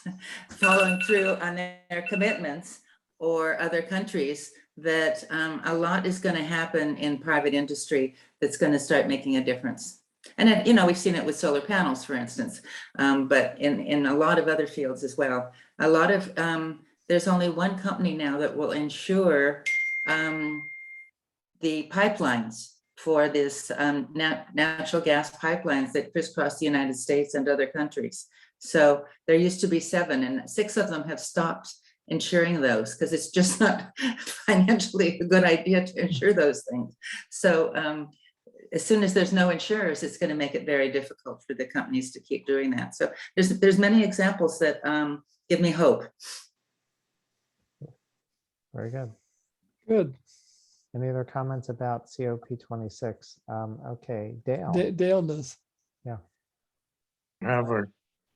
S3: following through on their commitments, or other countries, that a lot is going to happen in private industry that's going to start making a difference. And we've seen it with solar panels, for instance, but in a lot of other fields as well. A lot of there's only one company now that will ensure the pipelines for this natural gas pipelines that crisscross the United States and other countries. So there used to be 7, and 6 of them have stopped insuring those because it's just not financially a good idea to insure those things. So as soon as there's no insurers, it's going to make it very difficult for the companies to keep doing that. So there's many examples that give me hope.
S1: Very good.
S2: Good.
S1: Any other comments about COP26? Okay, Dale.
S2: Dale does.
S1: Yeah.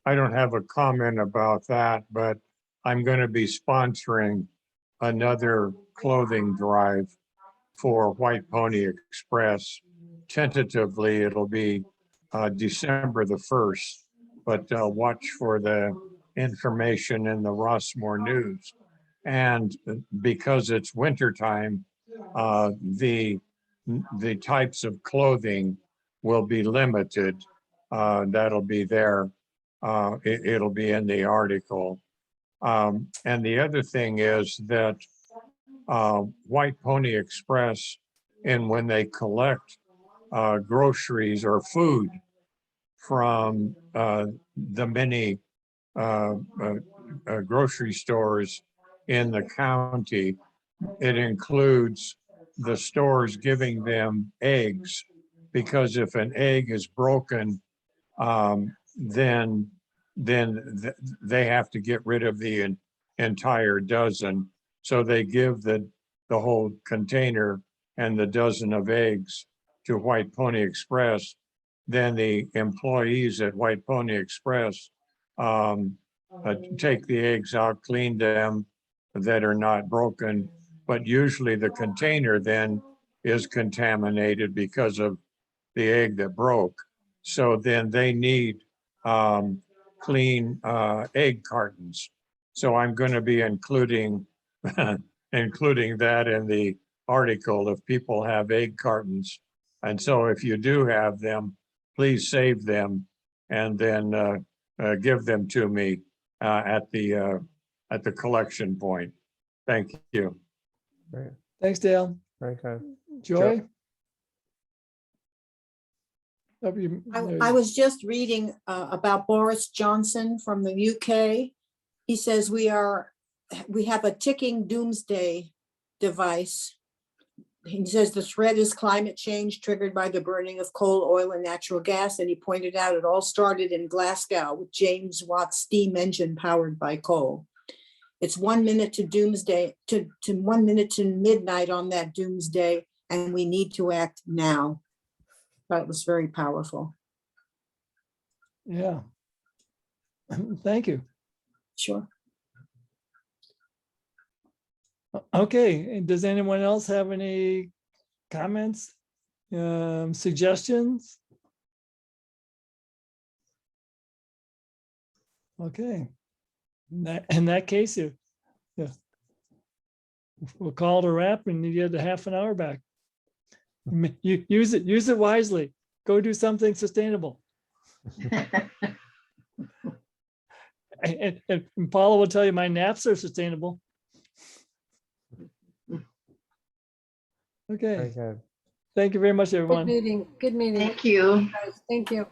S5: I don't have a comment about that, but I'm going to be sponsoring another clothing drive for White Pony Express. Tentatively, it'll be December the 1st, but watch for the information in the Rossmoor News. And because it's wintertime, the types of clothing will be limited. That'll be there. It'll be in the article. And the other thing is that White Pony Express, and when they collect groceries or food from the many grocery stores in the county, it includes the stores giving them eggs, because if an egg is broken, then they have to get rid of the entire dozen. So they give the whole container and the dozen of eggs to White Pony Express. Then the employees at White Pony Express take the eggs out, clean them that are not broken, but usually the container then is contaminated because of the egg that broke. So then they need clean egg cartons. So I'm going to be including including that in the article if people have egg cartons. And so if you do have them, please save them and then give them to me at the collection point. Thank you.
S1: Great.
S2: Thanks, Dale.
S1: Very good.
S2: Joy?
S6: I was just reading about Boris Johnson from the UK. He says we have a ticking doomsday device. He says the threat is climate change triggered by the burning of coal, oil, and natural gas. And he pointed out it all started in Glasgow with James Watt's steam engine powered by coal. It's 1 minute to doomsday, to 1 minute to midnight on that doomsday, and we need to act now. That was very powerful.
S2: Yeah. Thank you.
S6: Sure.
S2: Okay, and does anyone else have any comments, suggestions? Okay. In that case, yeah, we'll call it a wrap and you get the half an hour back. You use it wisely. Go do something sustainable. And Paula will tell you my naps are sustainable. Okay.
S1: Very good.
S2: Thank you very much, everyone.
S7: Good meeting. Good meeting.
S3: Thank you.
S7: Thank you.